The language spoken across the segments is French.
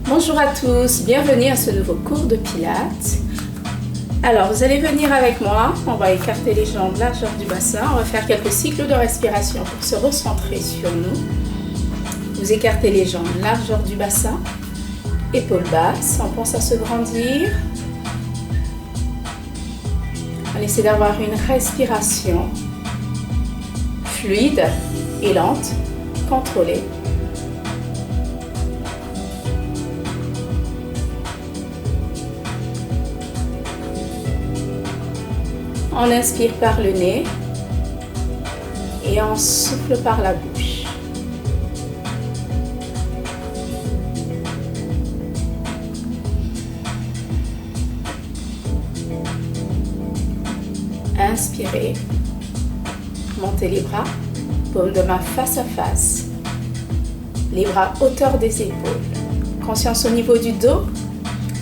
Bonjour à tous, bienvenue à ce nouveau cours de Pilates. Alors, vous allez venir avec moi, on va écarter les jambes largeur du bassin, on va faire quelques cycles de respiration pour se recentrer sur nous. Vous écartez les jambes largeur du bassin, épaules basses, on pense à se grandir. On essaie d'avoir une respiration fluide et lente, contrôlée. On inspire par le nez et on souffle par la bouche. Inspirez, montez les bras, paume de main face à face, les bras hauteur des épaules. Conscience au niveau du dos,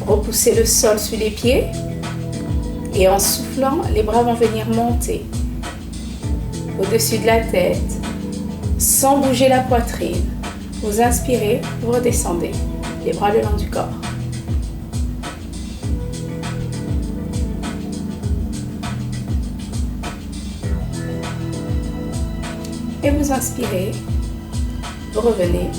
repoussez le sol sous les pieds. Et en soufflant, les bras vont venir monter au-dessus de la tête, sans bouger la poitrine. Vous inspirez, vous redescendez, les bras le long du corps. Et vous inspirez, vous revenez.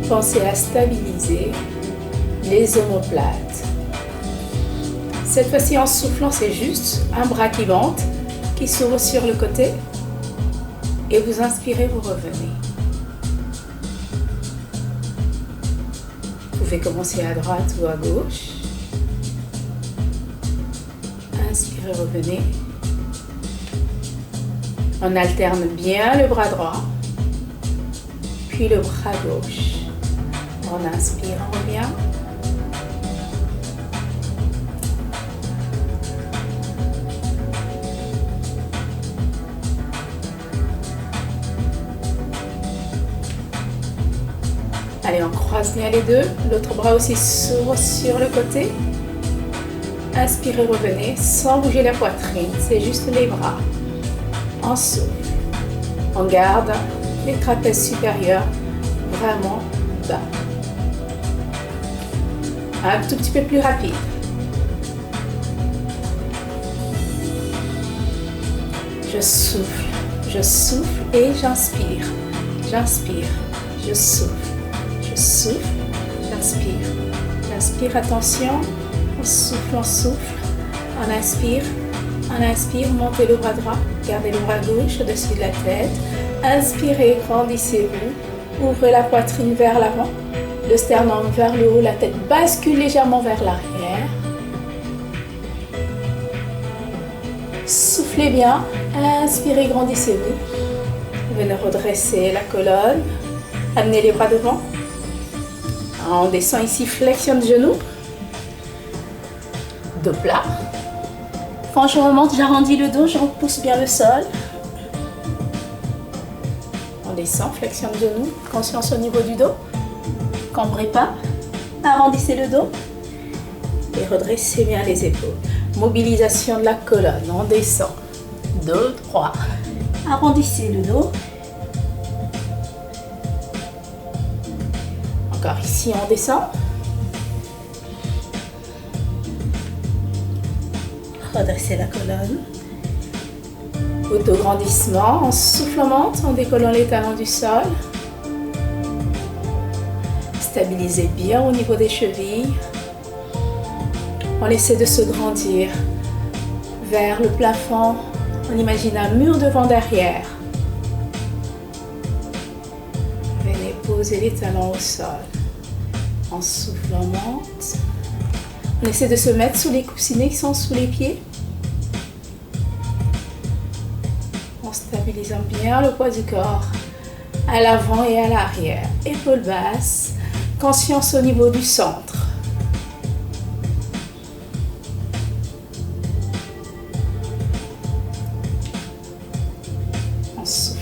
Pensez à stabiliser les omoplates. Cette fois-ci, en soufflant, c'est juste un bras qui monte, qui s'ouvre sur le côté. Et vous inspirez, vous revenez. Vous pouvez commencer à droite ou à gauche. Inspirez, revenez. On alterne bien le bras droit, puis le bras gauche. On inspire, on revient. Allez, on croise bien les deux. L'autre bras aussi s'ouvre sur le côté. Inspirez, revenez, sans bouger la poitrine. C'est juste les bras. On souffle. On garde les trapèzes supérieurs vraiment bas. Un tout petit peu plus rapide. Je souffle et j'inspire. J'inspire, je souffle, j'inspire. J'inspire, attention, on souffle. On inspire, montez le bras droit, gardez le bras gauche au-dessus de la tête. Inspirez, grandissez-vous, ouvrez la poitrine vers l'avant. Le sternum vers le haut, la tête bascule légèrement vers l'arrière. Soufflez bien, inspirez, grandissez-vous. Venez redresser la colonne, amenez les bras devant. On descend ici, flexion de genoux. Dos plat. Quand je remonte, j'arrondis le dos, je repousse bien le sol. On descend, flexion de genoux, conscience au niveau du dos. Cambrez pas, arrondissez le dos et redressez bien les épaules. Mobilisation de la colonne, on descend, dos droit, arrondissez le dos. Encore ici, on descend. Redressez la colonne. Autograndissement, on souffle, on monte en décollant les talons du sol. Stabilisez bien au niveau des chevilles. On essaie de se grandir vers le plafond. On imagine un mur devant derrière. Venez poser les talons au sol. On souffle, on monte. On essaie de se mettre sous les coussinets qui sont sous les pieds. En stabilisant bien le poids du corps à l'avant et à l'arrière. Épaules basses. Conscience au niveau du centre.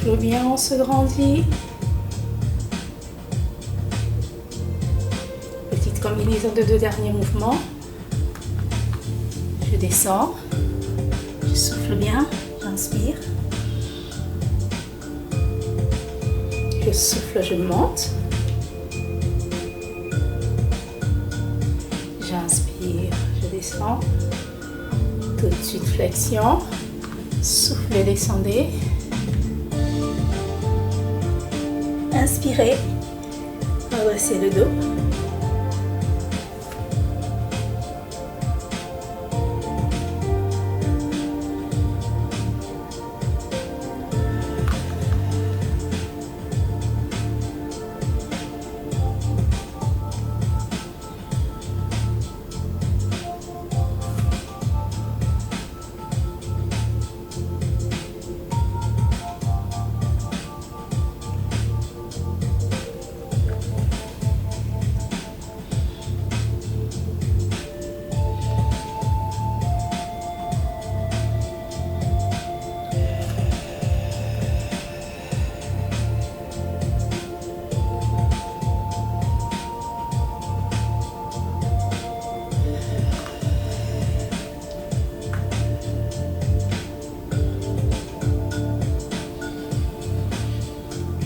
souffle bien, on se grandit. Petite combinaison de 2 derniers mouvements. Je descends. Je souffle bien, j'inspire. Je souffle, je monte. J'inspire, je descends. Tout de suite flexion. Soufflez, descendez. Inspirez. Redressez le dos.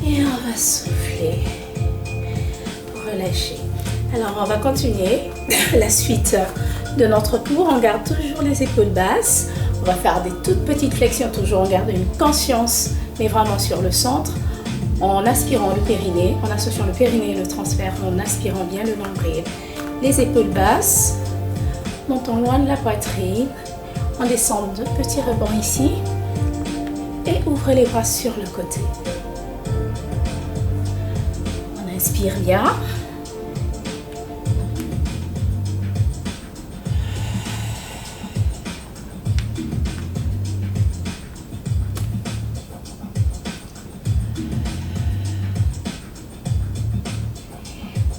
Et on va souffler pour relâcher. Alors on va continuer la suite de notre cours. On garde toujours les épaules basses. On va faire des toutes petites flexions, toujours on garde une conscience, mais vraiment sur le centre. En aspirant le périnée, en associant le périnée et le transfert, en aspirant bien le nombril. Les épaules basses, montons loin de la poitrine. On descend de petits rebonds ici. Et ouvrez les bras sur le côté. Inspire bien.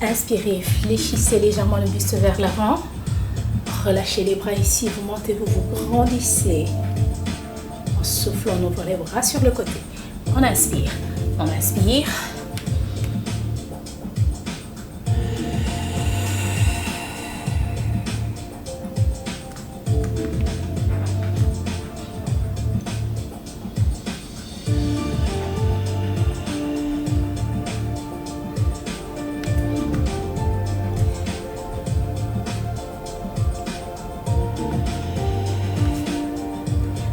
Inspirez, fléchissez légèrement le buste vers l'avant. Relâchez les bras ici, vous montez, vous vous grandissez. En soufflant, on ouvre les bras sur le côté. On inspire. On inspire.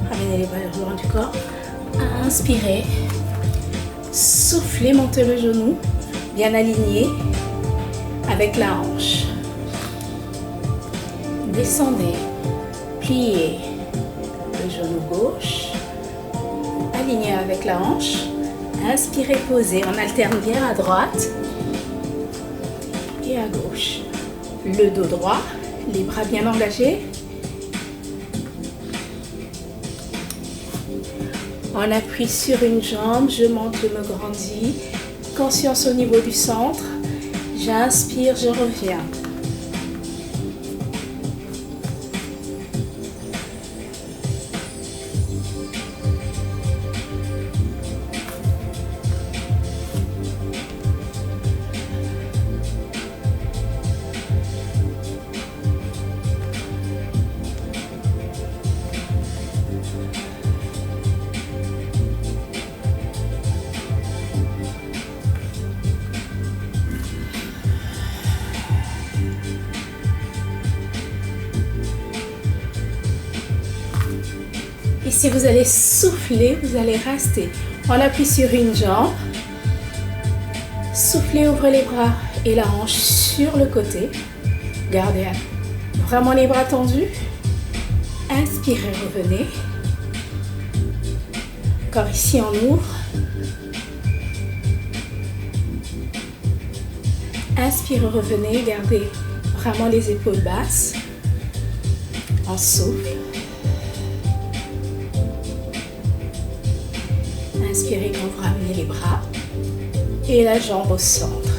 Ramenez les bras le long du corps. Inspirez. Soufflez, montez le genou. Bien aligné avec la hanche. Descendez. Pliez le genou gauche. Aligné avec la hanche. Inspirez, posez. On alterne bien à droite et à gauche. Le dos droit. Les bras bien engagés. On appuie sur une jambe, je monte, je me grandis. Conscience au niveau du centre. J'inspire, je reviens. Ici, vous allez souffler, vous allez rester. On appuie sur une jambe. Soufflez, ouvrez les bras et la hanche sur le côté. Gardez vraiment les bras tendus. Inspirez, revenez. Encore ici, on ouvre. Inspirez, revenez. Gardez vraiment les épaules basses. On souffle. Inspirez quand vous ramenez les bras et la jambe au centre.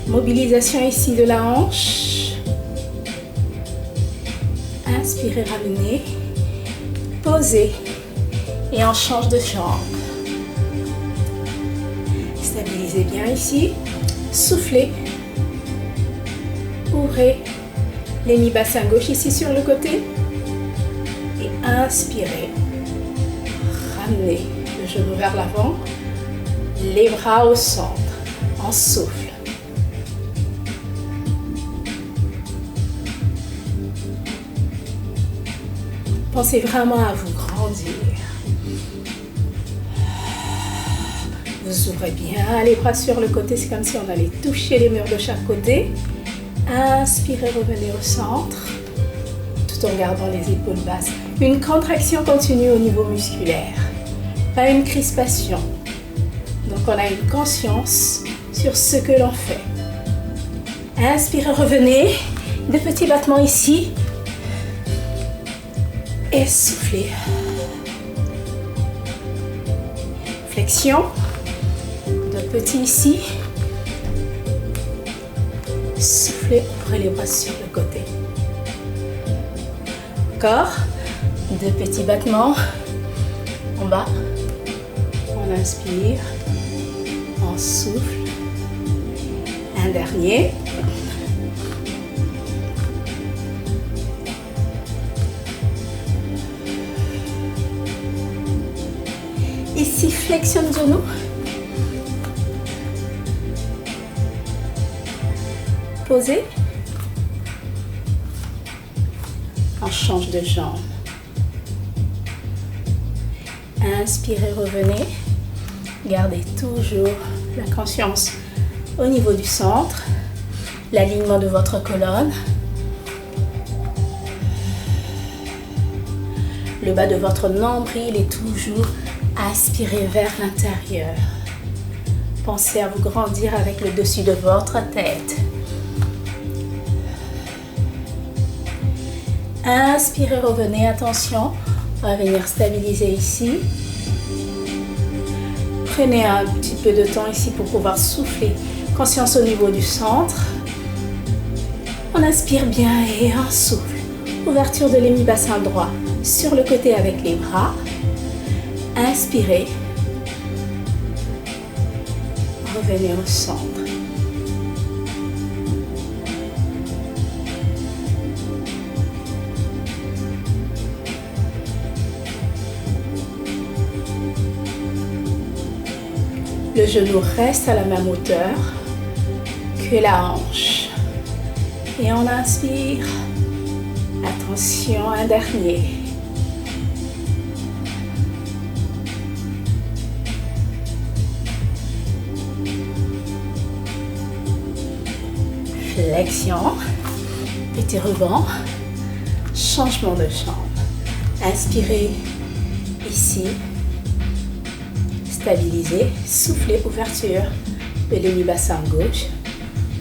Mobilisation ici de la hanche. Inspirez, ramenez. Posez et on change de jambe. Stabilisez bien ici. Soufflez. Ouvrez les mi-bassins gauche ici sur le côté. Et inspirez. Ramenez le genou vers l'avant. Les bras au centre. On souffle. Pensez vraiment à vous grandir. Vous ouvrez bien les bras sur le côté. C'est comme si on allait toucher les murs de chaque côté. Inspirez, revenez au centre. Tout en gardant les épaules basses. Une contraction continue au niveau musculaire. Pas une crispation. Donc on a une conscience sur ce que l'on fait. Inspirez, revenez. De petits battements ici. Et soufflez. Flexion. De petits ici. Soufflez, ouvrez les bras sur le côté. Encore. De petits battements. En bas. On inspire. On souffle. Un dernier. Ici, flexion de genou. Posez. On change de jambe. Inspirez, revenez. Gardez toujours la conscience au niveau du centre, l'alignement de votre colonne. Le bas de votre nombril est toujours aspiré vers l'intérieur. Pensez à vous grandir avec le dessus de votre tête. Inspirez, revenez, attention. On va venir stabiliser ici. Prenez un petit peu de temps ici pour pouvoir souffler. Conscience au niveau du centre. On inspire bien et on souffle. Ouverture de l'hémi-bassin droit sur le côté avec les bras. Inspirez. Revenez au centre. Le genou reste à la même hauteur que la hanche. Et on inspire. Attention, un dernier. Flexion. Petit ruban. Changement de jambe. Inspirez ici. Stabilisez, soufflez, ouverture de l'hémi-bassin gauche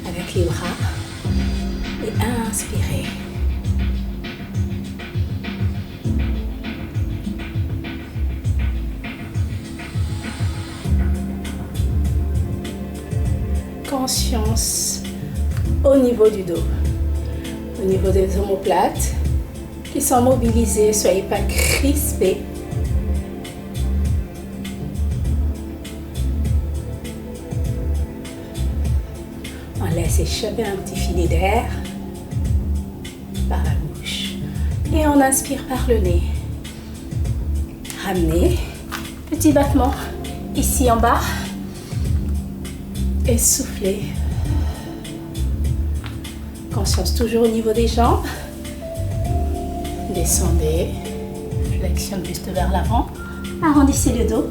avec les bras et inspirez. Conscience au niveau du dos, au niveau des omoplates qui sont mobilisées, soyez pas crispés. Laisse échapper un petit filet d'air par la bouche. Et on inspire par le nez. Ramenez. Petit battement ici en bas. Et soufflez. Conscience toujours au niveau des jambes. Descendez. Flexion buste vers l'avant. Arrondissez le dos.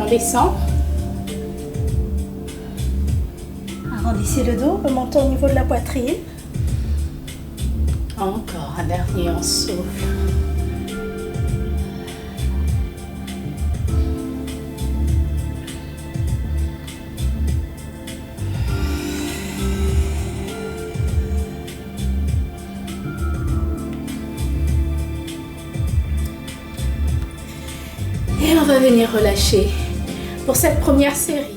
On descend. Arrondissez le dos, remontez au niveau de la poitrine. Encore un dernier, on souffle. Et on va venir relâcher. Pour cette première série,